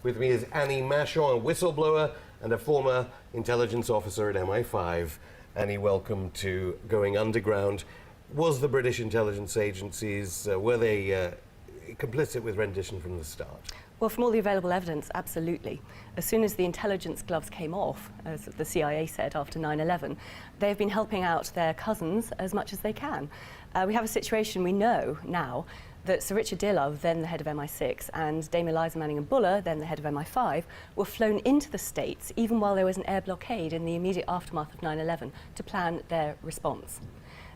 With me is Annie Mashon, a whistleblower and a former intelligence officer at MI5. Annie, welcome to Going Underground. Was the British intelligence agencies, were they complicit with rendition from the start? Well, from all the available evidence, absolutely. As soon as the intelligence gloves came off, as the CIA said after 9/11, they've been helping out their cousins as much as they can. We have a situation, we know now, that Sir Richard Dearlove, then the head of MI6, and Dame Eliza Manningham-Buller, then the head of MI5, were flown into the States, even while there was an air blockade in the immediate aftermath of 9/11, to plan their response.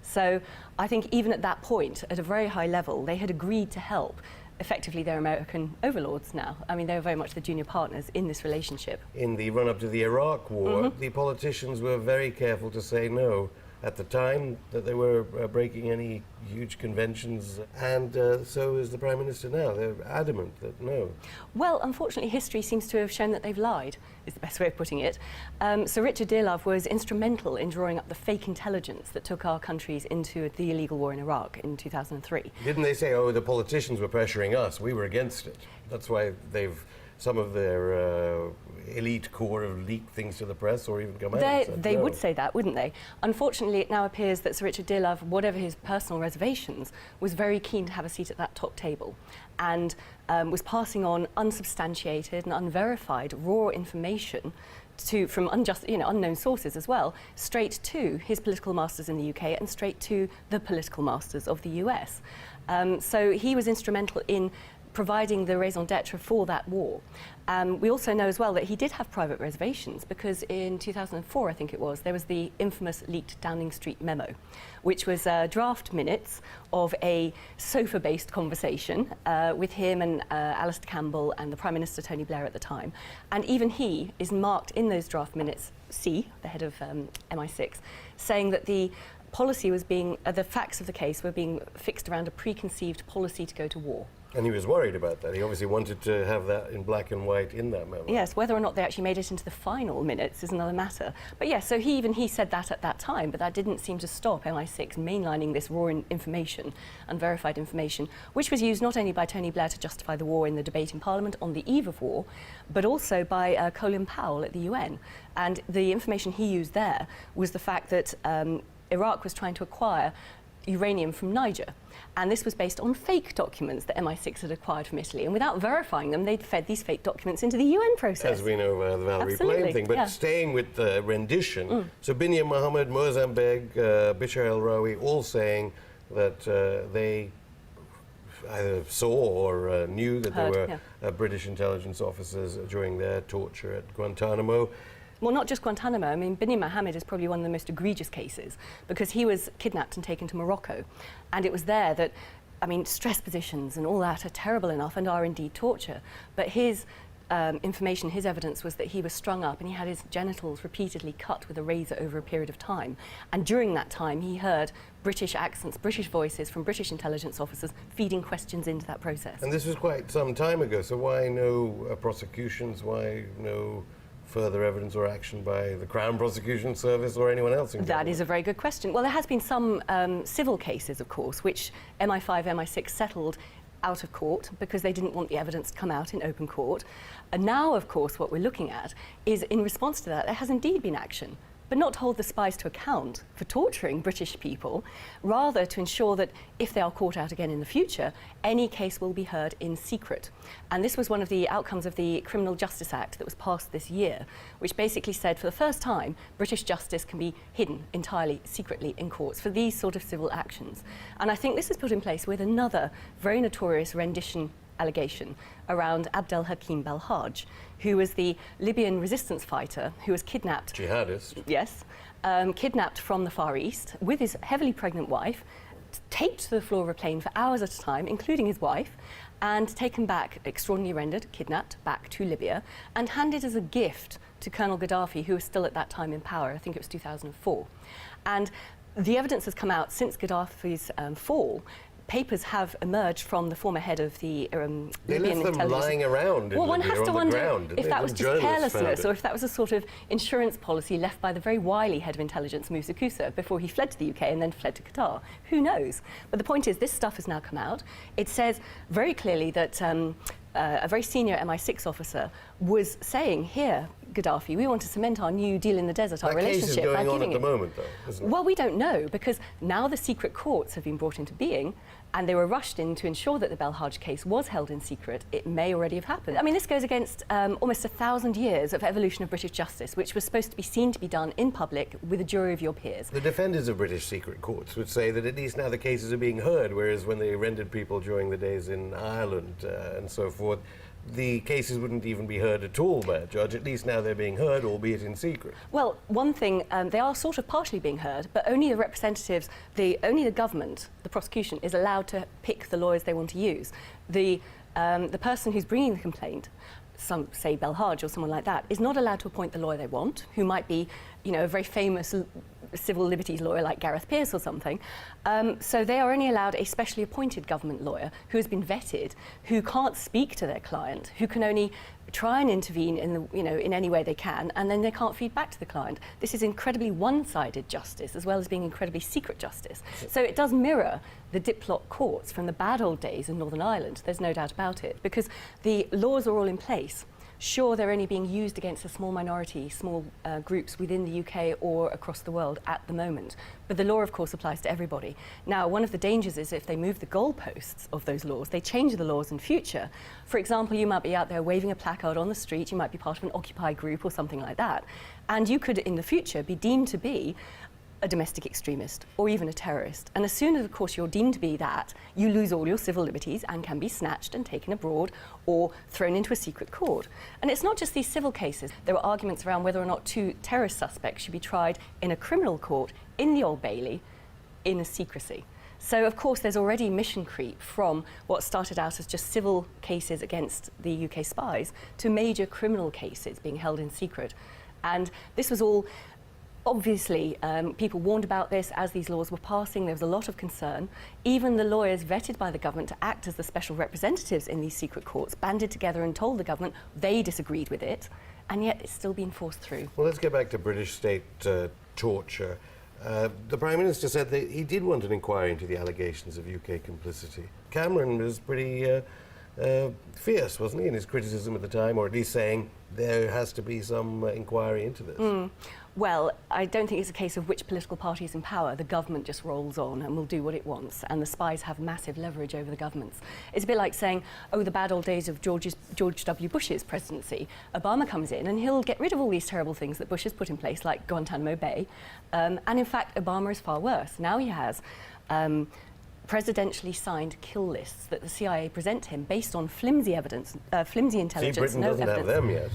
So I think even at that point, at a very high level, they had agreed to help. Effectively, they're American overlords now. I mean, they were very much the junior partners in this relationship. In the run-up to the Iraq War, the politicians were very careful to say no at the time, that they were breaking any huge conventions, and so is the Prime Minister now. They're adamant that no. Well, unfortunately, history seems to have shown that they've lied, is the best way of putting it. Sir Richard Dearlove was instrumental in drawing up the fake intelligence that took our countries into the illegal war in Iraq in 2003. Didn't they say, oh, the politicians were pressuring us, we were against it? That's why some of their elite corps have leaked things to the press or even come out and said They no. would say that, wouldn't they? Unfortunately, it now appears that Sir Richard Dearlove, whatever his personal reservations, was very keen to have a seat at that top table and was passing on unsubstantiated and unverified raw information from unknown sources as well, straight to his political masters in the UK and straight to the political masters of the US. So he was instrumental in providing the raison d'etre for that war. We also know as well that he did have private reservations, because in 2004, I think it was, there was the infamous leaked Downing Street memo, which was draft minutes of a sofa-based conversation with him and Alistair Campbell and the Prime Minister Tony Blair at the time. And even he is marked in those draft minutes, C, the head of MI6, saying that the policy was being, the facts of the case were being fixed around a preconceived policy to go to war. And he was worried about that. He obviously wanted to have that in black and white in that memo. Yes, whether or not they actually made it into the final minutes is another matter. But yes, so he said that at that time, but that didn't seem to stop MI6 mainlining this raw information, unverified information, which was used not only by Tony Blair to justify the war in the debate in Parliament on the eve of war, but also by Colin Powell at the UN. And the information he used there was the fact that Iraq was trying to acquire uranium from Niger. And this was based on fake documents that MI6 had acquired from Italy. And without verifying them, they'd fed these fake documents into the UN process. As we know, the Valerie Plame thing. But staying with the rendition, so Binyam Mohammed, Mozambique, Bishar el-Rawi, all saying that they either saw or knew that there were British intelligence officers during their torture at Guantanamo. Well, not just Guantanamo. I mean, Binyam Mohammed is probably one of the most egregious cases, because he was kidnapped and taken to Morocco. And it was there that, I mean, stress positions and all that are terrible enough and are indeed torture. But his information, his evidence was that he was strung up and he had his genitals repeatedly cut with a razor over a period of time. And during that time, he heard British accents, British voices from British intelligence officers feeding questions into that process. And this was quite some time ago, so why no prosecutions, why no further evidence or action by the Crown Prosecution Service or anyone else in government? That is a very good question. Well, there has been some civil cases, of course, which MI5, MI6 settled out of court because they didn't want the evidence to come out in open court. And now, of course, what we're looking at is, in response to that, there has indeed been action, but not to hold the spies to account for torturing British people, rather to ensure that if they are caught out again in the future, any case will be heard in secret. And this was one of the outcomes of the Criminal Justice Act that was passed this year, which basically said for the first time, British justice can be hidden entirely secretly in courts for these sort of civil actions. And I think this is put in place with another very notorious rendition allegation around Abdel Hakim Belhaj, who was the Libyan resistance fighter who was kidnapped. Jihadist. Yes, kidnapped from the Far East with his heavily pregnant wife, taped to the floor of a plane for hours at a time, including his wife, and taken back, extraordinarily rendered, kidnapped, back to Libya, and handed as a gift to Colonel Gaddafi, who was still at that time in power. I think it was 2004. And the evidence has come out since Gaddafi's fall. Papers have emerged from the former head of the Libyan intelligence. They left them lying around in one Libya has to on the wonder ground, if that was just carelessness or it. if that was a sort of insurance policy left by the very wily head of intelligence, Musa Kusa, before he fled to the UK and then fled to Qatar. Who knows? But the point is, this stuff has now come out. It says very clearly that a very senior MI6 officer was saying, here, Gaddafi, we want to cement our new deal in the desert, our relationship. That case is going on at the moment, though, isn't it? Well, we don't know, because now the secret courts have been brought into being, and they were rushed in to ensure that the Belhaj case was held in secret. It may already have happened. I mean, this goes against almost 1,000 years of evolution of British justice, which was supposed to be seen to be done in public with a jury of your peers. The defenders of British secret courts would say that at least now the cases are being heard, whereas when they arrested people during the days in Ireland and so forth, the cases wouldn't even be heard at all by a judge. At least now they're being heard, albeit in secret. Well, one thing, they are sort of partially being heard, but only the representatives, only the government, the prosecution, is allowed to pick the lawyers they want to use. The person who's bringing the complaint, some say Belhaj or someone like that, is not allowed to appoint the lawyer they want, who might be, you know, a very famous civil liberties lawyer like Gareth Peirce or something. So they are only allowed a specially appointed government lawyer who has been vetted, who can't speak to their client, who can only try and intervene in any way they can, and then they can't feed back to the client. This is incredibly one-sided justice, as well as being incredibly secret justice. So it does mirror the diploc courts from the bad old days in Northern Ireland. There's no doubt about it, because the laws are all in place. Sure, they're only being used against a small minority, small groups within the UK or across the world at the moment. But the law, of course, applies to everybody. Now, one of the dangers is if they move the goalposts of those laws, they change the laws in future. For example, you might be out there waving a placard on the street, you might be part of an Occupy group or something like that, and you could, in the future, be deemed to be a domestic extremist or even a terrorist. And as soon as, of course, you're deemed to be that, you lose all your civil liberties and can be snatched and taken abroad or thrown into a secret court. And it's not just these civil cases. There were arguments around whether or not 2 terrorist suspects should be tried in a criminal court in the Old Bailey in secrecy. So, of course, there's already mission creep from what started out as just civil cases against the UK spies to major criminal cases being held in secret. And this was all obviously, people warned about this as these laws were passing. There was a lot of concern. Even the lawyers vetted by the government to act as the special representatives in these secret courts banded together and told the government they disagreed with it, and yet it's still being forced through. Well, let's get back to British state torture. The Prime Minister said that he did want an inquiry into the allegations of UK complicity. Cameron was pretty fierce, wasn't he, in his criticism at the time, or at least saying there has to be some inquiry into this. Well, I don't think it's a case of which political party is in power. The government just rolls on and will do what it wants, and the spies have massive leverage over the governments. It's a bit like saying, oh, the bad old days of George W. Bush's presidency. Obama comes in and he'll get rid of all these terrible things that Bush has put in place, like Guantanamo Bay. And in fact, Obama is far worse. Now he has presidentially signed kill lists that the CIA present to him based on flimsy evidence, flimsy intelligence. See, Britain doesn't have them yet.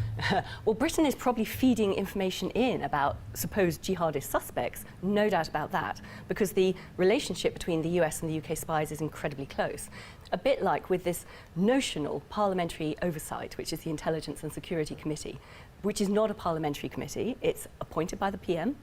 Well, Britain is probably feeding information in about supposed jihadist suspects, no doubt about that, because the relationship between the US and the UK spies is incredibly close. A bit like with this notional parliamentary oversight, which is the Intelligence and Security Committee, which is not a parliamentary committee. It's appointed by the PM.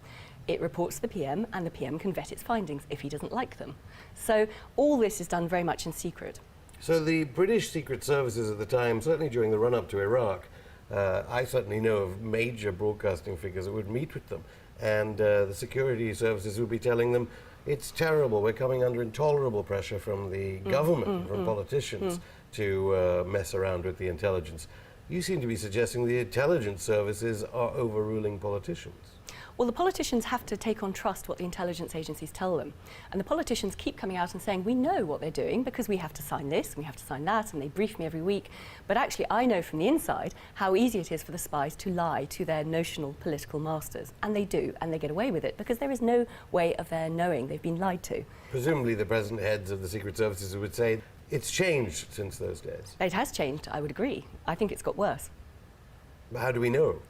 It reports to the PM, and the PM can vet its findings if he doesn't like them. So all this is done very much in secret. So the British secret services at the time, certainly during the run-up to Iraq, I certainly know of major broadcasting figures that would meet with them, and the security services would be telling them, it's terrible, we're coming under intolerable pressure from the government, from politicians, to mess around with the intelligence. You seem to be suggesting the intelligence services are overruling politicians. Well, the politicians have to take on trust what the intelligence agencies tell them. And the politicians keep coming out and saying, we know what they're doing because we have to sign this, and we have to sign that, and they brief me every week. But actually, I know from the inside how easy it is for the spies to lie to their notional political masters. And they do, and they get away with it because there is no way of their knowing they've been lied to. Presumably the present heads of the secret services would say it's changed since those days. It has changed, I would agree. I think it's got worse. How do we know?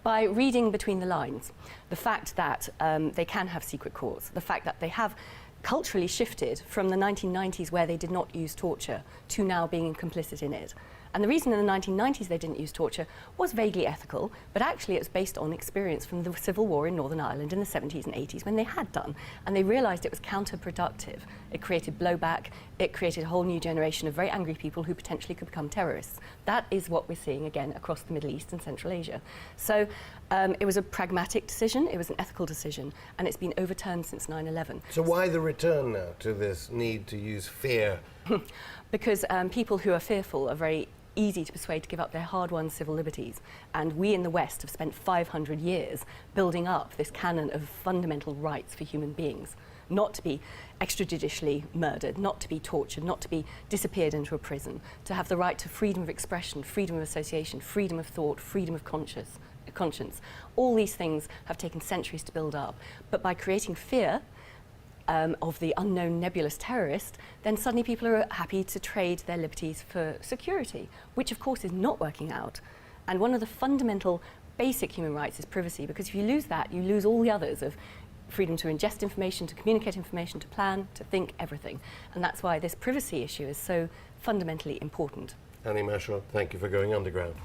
By reading between the lines. The fact that they can have secret courts, the fact that they have culturally shifted from the 1990s where they did not use torture to now being complicit in it. And the reason in the 1990s they didn't use torture was vaguely ethical, but actually it was based on experience from the Civil War in Northern Ireland in the 70s and 80s when they had done. And they realised it was counterproductive. It created blowback, it created a whole new generation of very angry people who potentially could become terrorists. That is what we're seeing again across the Middle East and Central Asia. So it was a pragmatic decision, it was an ethical decision, and it's been overturned since 9/11. So why the return now to this need to use fear Because people who are fearful are very easy to persuade to give up their hard-won civil liberties. And we in the West have spent 500 years building up this canon of fundamental rights for human beings. Not to be extrajudicially murdered, not to be tortured, not to be disappeared into a prison, to have the right to freedom of expression, freedom of association, freedom of thought, freedom of conscience. All these things have taken centuries to build up. But by creating fear of the unknown nebulous terrorist, then suddenly people are happy to trade their liberties for security, which of course is not working out. And one of the fundamental basic human rights is privacy, because if you lose that, you lose all the others of freedom to ingest information, to communicate information, to plan, to think, everything. And that's why this privacy issue is so fundamentally important. Annie Mashal, thank you for going underground.